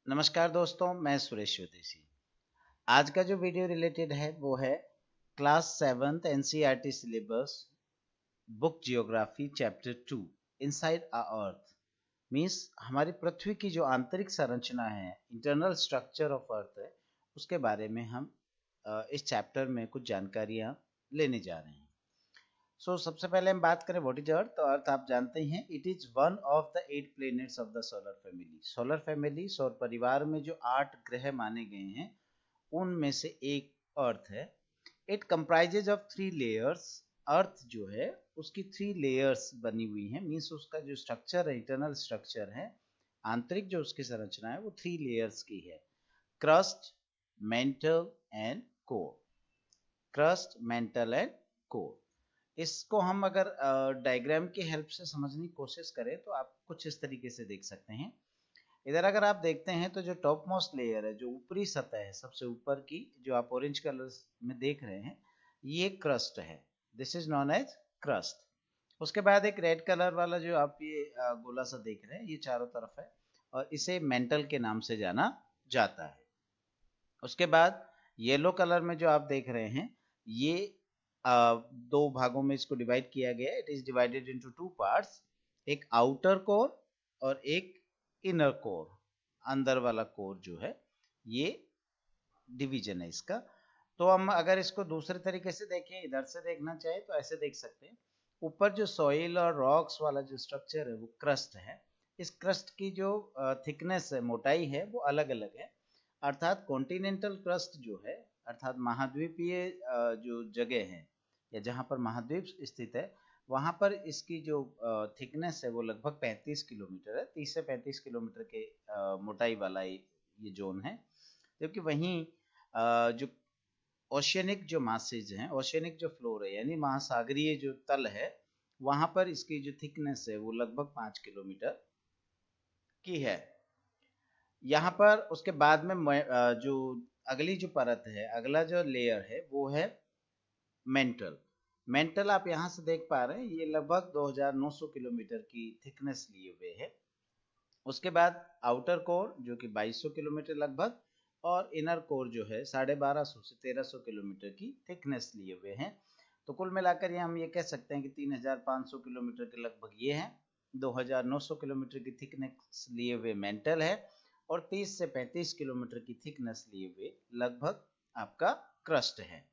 नमस्कार दोस्तों, मैं सुरेश स्वदेशी। आज का जो वीडियो रिलेटेड है वो है class 7th NCERT syllabus book geography chapter 2 inside our earth. Means हमारी पृथ्वी की जो आंतरिक संरचना है, इंटरनल स्ट्रक्चर ऑफ अर्थ है, उसके बारे में हम इस चैप्टर में कुछ जानकारियां लेने जा रहे हैं। सबसे पहले हम बात करें व्हाट इज अर्थ। तो अर्थ आप जानते हैं, it is one of the 8 planets of the solar family. Solar family, सौर परिवार में जो 8 ग्रह माने गए हैं उनमें से एक अर्थ है। It comprises of 3 layers. Earth जो है उसकी 3 लेयर्स बनी हुई है। मीन्स उसका जो स्ट्रक्चर है, इंटरनल स्ट्रक्चर है, आंतरिक जो उसकी संरचना है वो 3 लेयर्स की है। Crust, mental and core. Crust, mental and core. इसको हम अगर डायग्राम की हेल्प से समझने की कोशिश करें तो आप कुछ इस तरीके से देख सकते हैं। इधर अगर आप देखते हैं तो जो टॉप मोस्ट लेयर है, जो ऊपरी सतह है, सबसे ऊपर की, जो आप ऑरेंज कलर में देख रहे हैं, ये क्रस्ट है। This is known as crust. उसके बाद एक रेड कलर वाला जो आप ये गोला सा देख रहे हैं, ये चारों तरफ है और इसे मेंटल के नाम से जाना जाता है। उसके बाद येलो कलर में जो आप देख रहे हैं, ये दो भागों में इसको डिवाइड किया गया है। It is divided into 2 parts, एक आउटर कोर और एक इनर कोर। अंदर वाला कोर जो है, ये डिवीजन है इसका। तो हम अगर इसको दूसरे तरीके से देखें, इधर से देखना चाहे तो ऐसे देख सकते हैं। ऊपर जो सॉइल और रॉक्स वाला जो स्ट्रक्चर है वो क्रस्ट है। इस क्रस्ट की जो थिकनेस है, मोटाई है, वो अलग अलग है। अर्थात कॉन्टिनेंटल क्रस्ट जो है, अर्थात महाद्वीपीय जो जगह है या जहाँ पर महाद्वीप स्थित है, वहाँ पर इसकी जो थिकनेस है वो लगभग 35 किलोमीटर है। 30 से 35 किलोमीटर के मोटाई वाला ये जोन है। जबकि वहीं जो ओशियनिक जो मासेज हैं, ओशियनिक जो फ्लोर है, यानी महासागरीय जो तल है, वहां पर इसकी जो थिकनेस है वो लगभग 5 किलोमीटर की है। यहाँ पर उसके बाद में जो अगली जो परत है, अगला जो लेयर है वो है मेंटल। मेंटल आप यहाँ से देख पा रहे हैं, ये लगभग 2900 किलोमीटर की थिकनेस लिए हुए है। उसके बाद आउटर कोर जो कि 2200 किलोमीटर लगभग, और इनर कोर जो है 1250 से 1300 किलोमीटर की थिकनेस लिए हुए हैं। तो कुल मिलाकर ये हम ये कह सकते हैं कि 3500 किलोमीटर के लगभग ये है। 2900 किलोमीटर की थिकनेस लिए हुए मेंटल है और 30 से 35 किलोमीटर की थिकनेस लिए हुए लगभग आपका क्रस्ट है।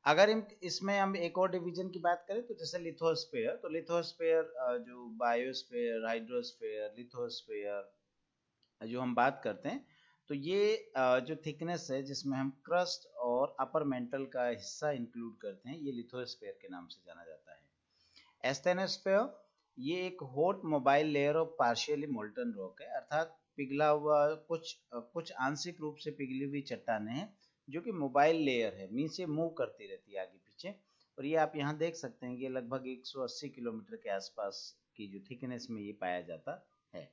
अगर इसमें हम एक और डिवीजन की बात करें तो जैसे लिथोस्फेयर, तो लिथोस्फेयर जो बायोस्फेयर, हाइड्रोस्फेयर, लिथोस्फेयर जो हम बात करते हैं, तो ये जो थिकनेस है जिसमें हम क्रस्ट और अपर मेंटल का हिस्सा इंक्लूड करते हैं, ये लिथोस्फेयर के नाम से जाना जाता है। एस्थेनोस्फेयर, ये एक hot mobile layer of partially molten rock है। अर्थात पिघला हुआ कुछ आंशिक रूप से पिघली हुई चट्टानें हैं जो कि मोबाइल लेयर है, मीन से मूव करती रहती है आगे पीछे। और ये आप यहाँ देख सकते हैं कि लगभग 180 किलोमीटर के आसपास की जो थिकनेस में ये पाया जाता है।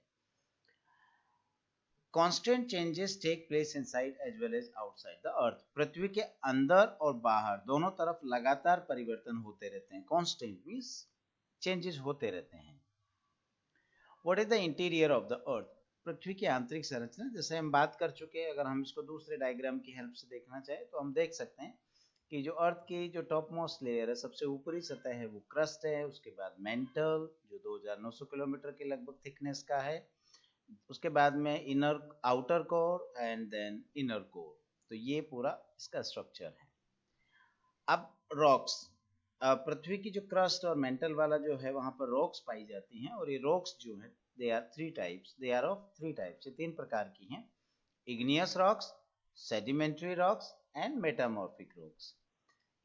Constant changes take place inside as well as outside the earth. पृथ्वी के अंदर और बाहर दोनों तरफ लगातार परिवर्तन होते रहते हैं। कांस्टेंट मींस चेंजेस होते रहते हैं। What is the interior of the earth. पृथ्वी की आंतरिक संरचना, जैसे हम बात कर चुके हैं, अगर हम इसको दूसरे डायग्राम की हेल्प से देखना चाहें तो हम देख सकते हैं कि जो अर्थ की जो टॉप मोस्ट लेयर है, सबसे ऊपरी सतह है, वो क्रस्ट है। उसके बाद मेंटल जो 2900 किलोमीटर के लगभग थिकनेस का है। उसके बाद में inner outer core and then inner core. तो ये पूरा इसका स्ट्रक्चर है। अब रॉक्स, पृथ्वी की जो क्रस्ट और मेंटल वाला जो है, वहां पर रॉक्स पाई जाती हैं। और ये रॉक्स जो है, they are three types, they are of three types, ये 3 प्रकार की हैं। Igneous rocks, sedimentary rocks and metamorphic rocks.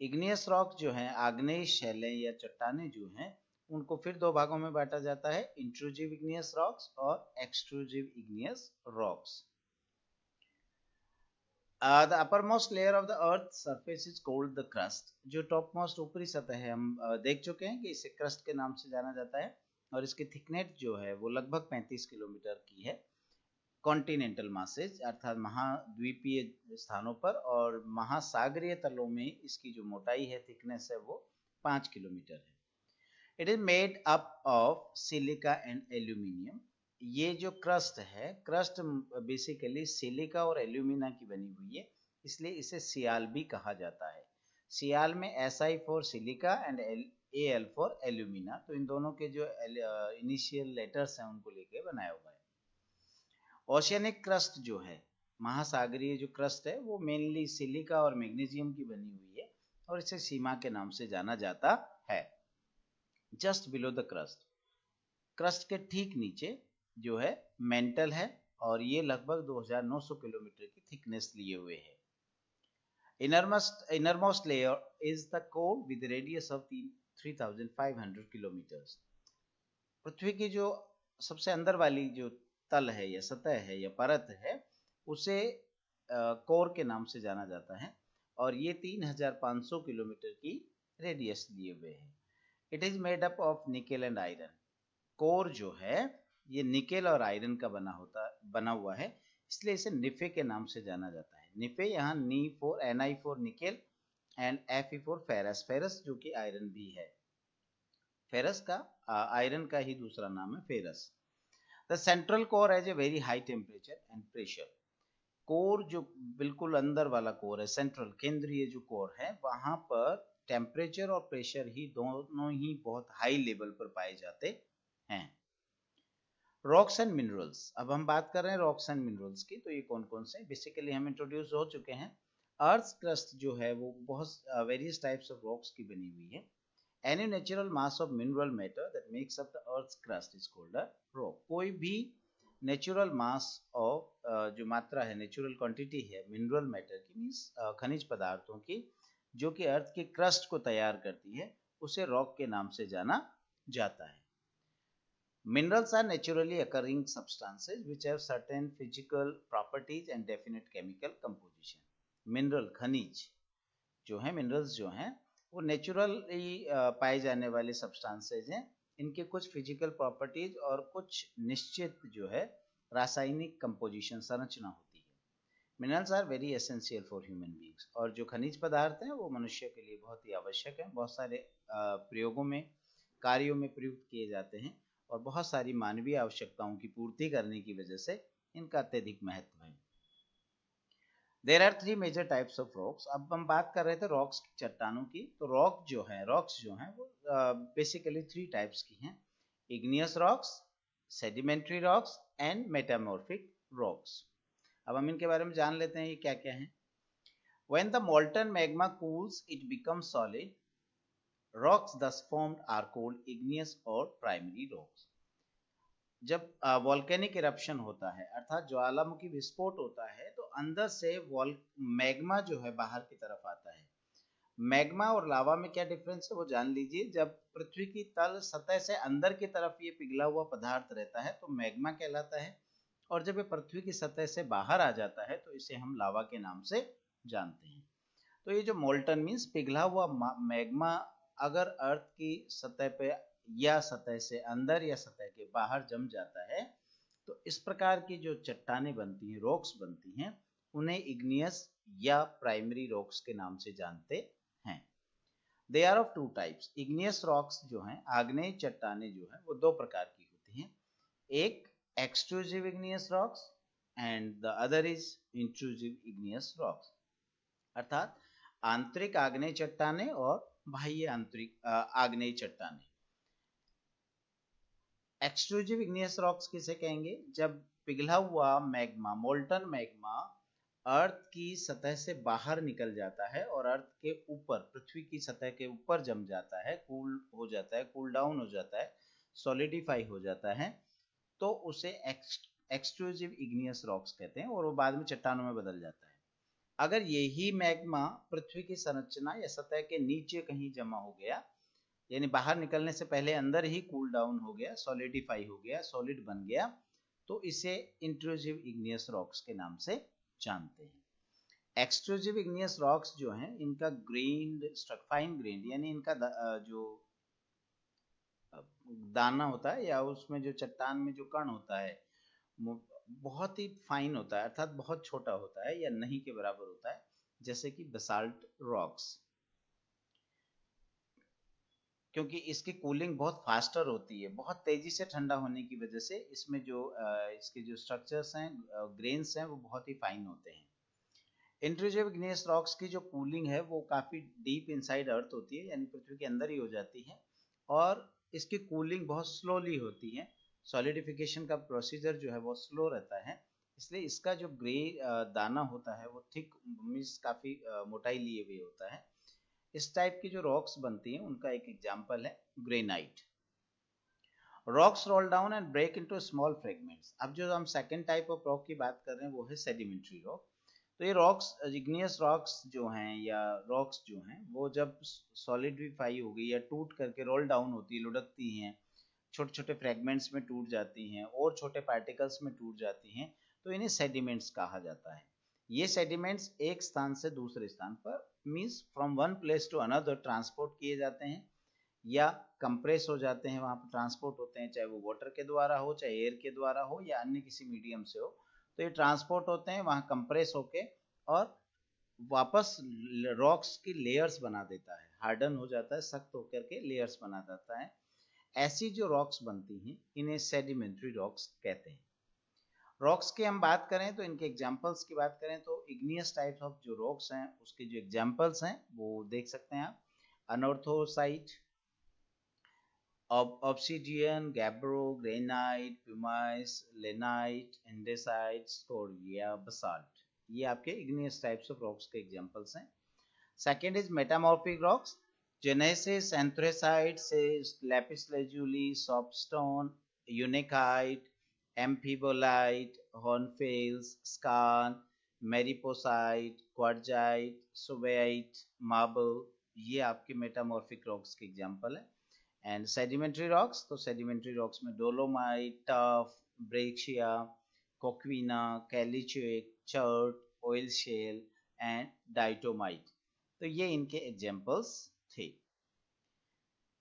Igneous rock जो है, आग्नेय शैलें या चट्टाने जो हैं, उनको फिर 2 भागों में बांटा जाता है, इंट्रूजिव इग्नियस रॉक्स और extrusive igneous rocks. The uppermost layer of the earth surface is called the crust. जो टॉप मोस्ट ऊपरी सतह है, हम देख चुके हैं कि इसे क्रस्ट के नाम से जाना जाता है। और इसकी थिकनेस जो है वो लगभग 35 किलोमीटर की है। कॉन्टिनेंटल मासेज अर्थात महाद्वीपीय स्थानों पर और महासागरीय तलों में इसकी जो मोटाई है, थिकनेस है, वो 5 किलोमीटर है। It is made up of silica and aluminium. ये जो क्रस्ट है, क्रस्ट बेसिकली सिलिका और एल्यूमिना की बनी हुई है, इसलिए इसे सियाल भी कहा जाता है। सियाल में Si for silica and Al for alumina, तो इन दोनों के जो इनिशियल लेटर्स हैं उनको लेके बनाया हुआ है। ओशियनिक क्रस्ट जो है, महासागरीय जो क्रस्ट है, वो मेनली सिलिका और मैग्नीशियम की बनी हुई है और इसे सीमा के नाम से जाना जाता है। जस्ट बिलो द क्रस्ट के ठीक नीचे जो है मेंटल है और ये लगभग 2900 किलोमीटर की थिकनेस लिए हुए है। Innermost layer is the core with a radius of 3500 kilometers. पृथ्वी की जो सबसे अंदर वाली जो तल है या सतह है या परत है, उसे कोर के नाम से जाना जाता है और ये 3500 किलोमीटर की रेडियस लिए हुए है। It is made up of nickel and iron. Core जो है ये निकेल और आयरन का बना हुआ है, इसलिए इसे निफे के नाम से जाना जाता है। निफे यहाँ Ni for nickel and Fe for ferrous, ferrous जो कि आयरन भी है। फेरस का आयरन का ही दूसरा नाम है ferrous. The central core has a very high temperature and pressure. Core जो बिल्कुल अंदर वाला कोर है, सेंट्रल केंद्रीय जो कोर है, वहां पर टेम्परेचर और प्रेशर ही दोनों ही बहुत हाई लेवल पर पाए जाते हैं। रॉक्स एंड मिनरल्स, अब हम बात कर रहे हैं रॉक्स एंड मिनरल्स की, तो ये कौन कौन से बेसिकली हम इंट्रोड्यूस हो चुके हैं। अर्थ क्रस्ट जो है वो बहुत वेरियस टाइप्स ऑफ रॉक्स की बनी हुई है। Any natural mass of mineral matter that makes up the earth crust is called a rock. कोई भी नेचुरल मास ऑफ जो मात्रा है, नेचुरल क्वांटिटी है मिनरल मैटर की, मीन्स खनिज पदार्थों की, जो कि अर्थ के क्रस्ट को तैयार करती है, उसे रॉक के नाम से जाना जाता है। Minerals are naturally occurring substances which have certain physical properties and definite chemical composition. Mineral खनिज जो है, minerals जो हैं, वो नेचुरली पाए जाने वाले substances हैं। इनके कुछ physical properties और कुछ निश्चित जो है रासायनिक composition, संरचना होती है। Minerals are very essential for human beings. और जो खनिज पदार्थ हैं वो मनुष्य के लिए बहुत ही आवश्यक है। बहुत सारे प्रयोगों में, कार्यों में प्रयुक्त किए जाते हैं और बहुत सारी मानवीय आवश्यकताओं की पूर्ति करने की वजह से इनका अत्यधिक महत्व है। There are 3 major types of rocks. अब हम बात कर रहे थे रॉक्स की, चट्टानों की। तो रॉक्स जो हैं वो बेसिकली 3 टाइप्स की हैं। Igneous rocks, sedimentary rocks and metamorphic rocks. अब हम इनके बारे में जान लेते हैं ये क्या क्या है। When the molten magma cools, it becomes solid. Rocks thus formed are called igneous or primary rocks. जब वॉल्केनिक इरप्शन होता है, अर्थात ज्वालामुखी विस्फोट होता है, तो अंदर से मैग्मा जो है बाहर की तरफ आता है। मैग्मा और लावा में क्या डिफरेंस है वो जान लीजिए। जब पृथ्वी की तल सतह से अंदर की तरफ ये पिघला हुआ पदार्थ रहता है तो मैग्मा कहलाता है, और जब ये पृथ्वी की सतह से बाहर आ जाता है तो इसे हम लावा के नाम से जानते हैं। तो ये जो मोल्टन मीन्स पिघला हुआ मैग्मा अगर अर्थ की सतह पे या सतह से अंदर या सतह के बाहर जम जाता है, तो इस प्रकार की जो चट्टानें बनती हैं, रॉक्स बनती हैं, उन्हें इग्नियस या प्राइमरी रॉक्स के नाम से जानते हैं। They are of 2 types. Igneous rocks जो हैं, आग्नेय चट्टानें जो हैं, वो 2 प्रकार की होती हैं। एक extrusive igneous rocks and the other is intrusive igneous rocks, अर्थात आंतरिक आग्नेय चट्टानें और बाह्य आंतरिक आग्नेय चट्टानें। एक्सट्रूसिव इग्नियस रॉक्स किसे कहेंगे? जब पिघला हुआ मैग्मा, मोल्टन मैग्मा अर्थ की सतह से बाहर निकल जाता है और अर्थ के ऊपर, पृथ्वी की सतह के ऊपर जम जाता है, कूल हो जाता है, कूल डाउन हो जाता है, सॉलिडिफाई हो जाता है, तो उसे एक्सट्रूसिव इग्नियस रॉक्स कहते हैं और वो बाद में चट्टानों में बदल जाता है। अगर यही मैग्मा पृथ्वी की संरचना या सतह के नीचे कहीं जमा हो गया, यानी बाहर निकलने से पहले अंदर ही कूल डाउन हो गया, सॉलिडिफाई हो गया, सॉलिड बन गया, तो इसे इंट्रूसिव इग्नियस रॉक्स के नाम से जानते हैं। एक्सट्रूसिव इग्नियस रॉक्स जो हैं, इनका ग्रेन्ड, फाइन ग्रेन्ड, यानी इनका जो दाना होता है या उसमें जो चट्टान में जो कण होता है बहुत ही फाइन होता है, अर्थात बहुत छोटा होता है या नहीं के बराबर होता है, जैसे कि बसाल्ट रॉक्स। क्योंकि इसकी कूलिंग बहुत फास्टर होती है, बहुत तेजी से ठंडा होने की वजह से इसमें जो इसके जो स्ट्रक्चर्स हैं, ग्रेन्स हैं, वो बहुत ही फाइन होते हैं। इंट्रूसिव इग्नियस रॉक्स की जो कूलिंग है वो काफ़ी डीप इनसाइड अर्थ होती है, यानी पृथ्वी के अंदर ही हो जाती है, और इसकी कूलिंग बहुत स्लोली होती है। सॉलिडिफिकेशन का प्रोसीजर जो है वो स्लो रहता है, इसलिए इसका जो ग्रे दाना होता है वो थिक मीन्स काफ़ी मोटाई लिए हुए होता है। इस टाइप की जो रॉक्स बनती हैं उनका एक एग्जाम्पल है granite. Rocks roll down and break into small fragments. अब जो हम सेकेंड टाइप ऑफ रॉक की बात कर रहे हैं वो है सेडिमेंट्री रॉक। तो ये रॉक्स, इग्नियस रॉक्स जो हैं या रॉक्स जो हैं वो जब सॉलिडिफाई हो गई या टूट करके रोल डाउन होती है, लुढ़कती हैं, छोटे छोटे फ्रेगमेंट्स में टूट जाती हैं और छोटे पार्टिकल्स में टूट जाती हैं, तो इन्हें सेडिमेंट्स कहा जाता है। ये सेडिमेंट्स एक स्थान से दूसरे स्थान पर means from one place to another transport किए जाते हैं या कंप्रेस हो जाते हैं, वहाँ पर ट्रांसपोर्ट होते हैं, चाहे वो वाटर के द्वारा हो, चाहे एयर के द्वारा हो या अन्य किसी मीडियम से हो। तो ये ट्रांसपोर्ट होते हैं, वहाँ कंप्रेस होके और वापस रॉक्स की लेयर्स बना देता है, हार्डन हो जाता है, सख्त होकर के लेयर्स बना देता है। ऐसी जो रॉक्स बनती हैं इन्हें सेडिमेंट्री रॉक्स कहते हैं। रॉक्स की हम बात करें तो इनके एग्जांपल्स की बात करें तो इग्नियस टाइप्स ऑफ जो रॉक्स हैं उसके जो एग्जांपल्स हैं वो देख सकते हैं आप। Anorthosite, obsidian, gabbro, granite, pumice, lenite, andesite, scoria, basalt, ये आपके इग्नियस टाइप्स ऑफ रॉक्स के एग्जांपल्स हैं। Second is metamorphic rocks, genesis, anthracite, lapis lazuli, soapstone, unakite, amphibolite, hornfels, skarn, mariposite, quartzite, sovite, marble, ये आपके metamorphic rocks के example है। And sedimentary rocks, तो sedimentary rocks में dolomite, tuff, breccia, coquina, caliche, chert, oil shale and diatomite, तो ये इनके examples थे।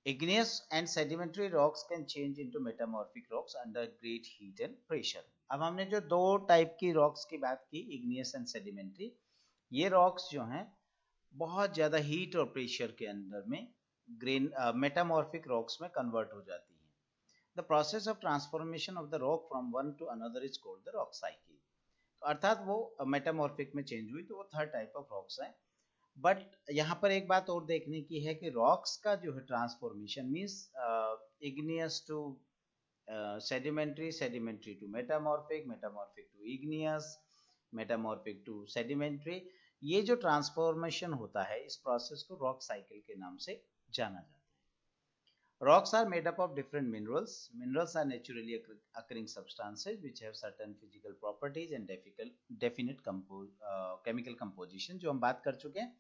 Igneous and sedimentary rocks can change into metamorphic rocks under great heat and pressure. अब हमने जो दो टाइप की रॉक्स की बात की, igneous and sedimentary, ये रॉक्स जो हैं बहुत ज़्यादा हीट और प्रेशर के अंदर में ग्रेन मेटामॉर्फिक रॉक्स में कन्वर्ट हो जाती हैं। The process of transformation of the rock from one two another is called the rock cycle. तो अर्थात वो मेटामॉर्फिक में चेंज हुई, तो वो थर्ड टाइप ऑफ रॉक्स है। बट यहाँ पर एक बात और देखने की है कि रॉक्स का जो है transformation means igneous to sedimentary, sedimentary to metamorphic, metamorphic to igneous, metamorphic to sedimentary, ये जो ट्रांसफॉर्मेशन होता है इस प्रोसेस को रॉक साइकिल के नाम से जाना जाता है। Rocks are made up of different minerals. Minerals are naturally occurring substances which have certain physical properties and definite chemical composition. जो हम बात कर चुके हैं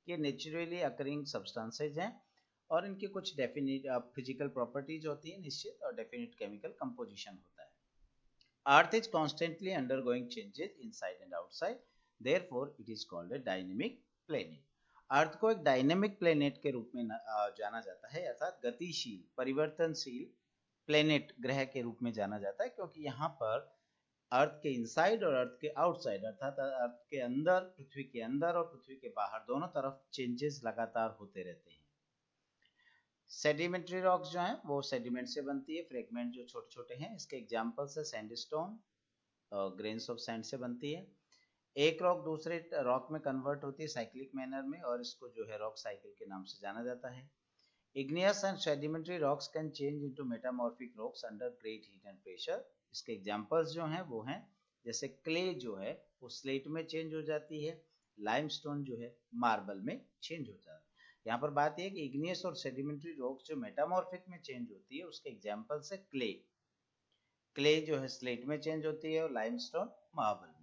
कि naturally occurring substances हैं और इनकी कुछ definite physical properties होती हैं निश्चित, और definite chemical composition होता है। Earth is constantly undergoing changes inside and outside. Therefore, it is called a dynamic planet. अर्थ को एक डायनेमिक प्लेनेट के रूप में जाना जाता है, अर्थात गतिशील परिवर्तनशील प्लेनेट, ग्रह के रूप में जाना जाता है, क्योंकि यहाँ पर अर्थ के इनसाइड और अर्थ के आउटसाइड, अर्थात अर्थ के अंदर, पृथ्वी के अंदर और पृथ्वी के बाहर दोनों तरफ चेंजेस लगातार होते रहते हैं। सेडिमेंट्री रॉक्स जो हैं वो सेडिमेंट से बनती है, फ्रेगमेंट जो छोटे छोटे हैं, इसके एग्जाम्पल्स है सैंडस्टोन, ग्रेन्स ऑफ सैंड से बनती है। एक रॉक दूसरे रॉक में कन्वर्ट होती है साइक्लिक मैनर में, और इसको जो है रॉक साइकिल के नाम से जाना जाता है। Igneous and sedimentary rocks can change into metamorphic rocks under great heat and pressure. इसके एग्जांपल्स जो हैं वो हैं, जैसे क्ले जो है वो स्लेट में चेंज हो जाती है, लाइमस्टोन जो है मार्बल में चेंज हो जाता है। यहाँ पर बात यह है कि इग्नियस और सेडिमेंट्री रॉक्स जो मेटामॉर्फिक में चेंज होती है उसके एग्जाम्पल्स है क्ले, क्ले जो है स्लेट में चेंज होती है और लाइमस्टोन मार्बल में।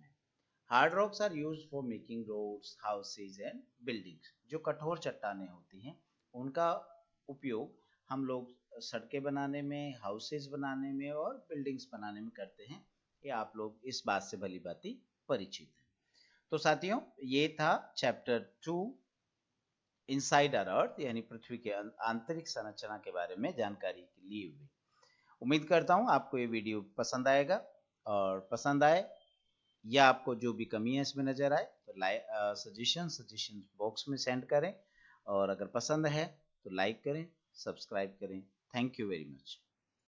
Hard rocks are used for making roads, houses and buildings. जो कठोर चट्टानें होती हैं उनका उपयोग हम लोग सड़कें बनाने में, हाउसेज बनाने में और बिल्डिंग्स बनाने में करते हैं। ये आप लोग इस बात से भली भांति परिचित हैं। तो साथियों, ये था चैप्टर 2 इनसाइड आवर अर्थ, यानी पृथ्वी के आंतरिक संरचना के बारे में जानकारी ली हुई। उम्मीद करता हूँ आपको ये वीडियो पसंद आएगा, और पसंद आए या आपको जो भी कमी है इसमें नज़र आए तो सजेशन बॉक्स में सेंड करें, और अगर पसंद है तो लाइक करें, सब्सक्राइब करें। Thank you very much.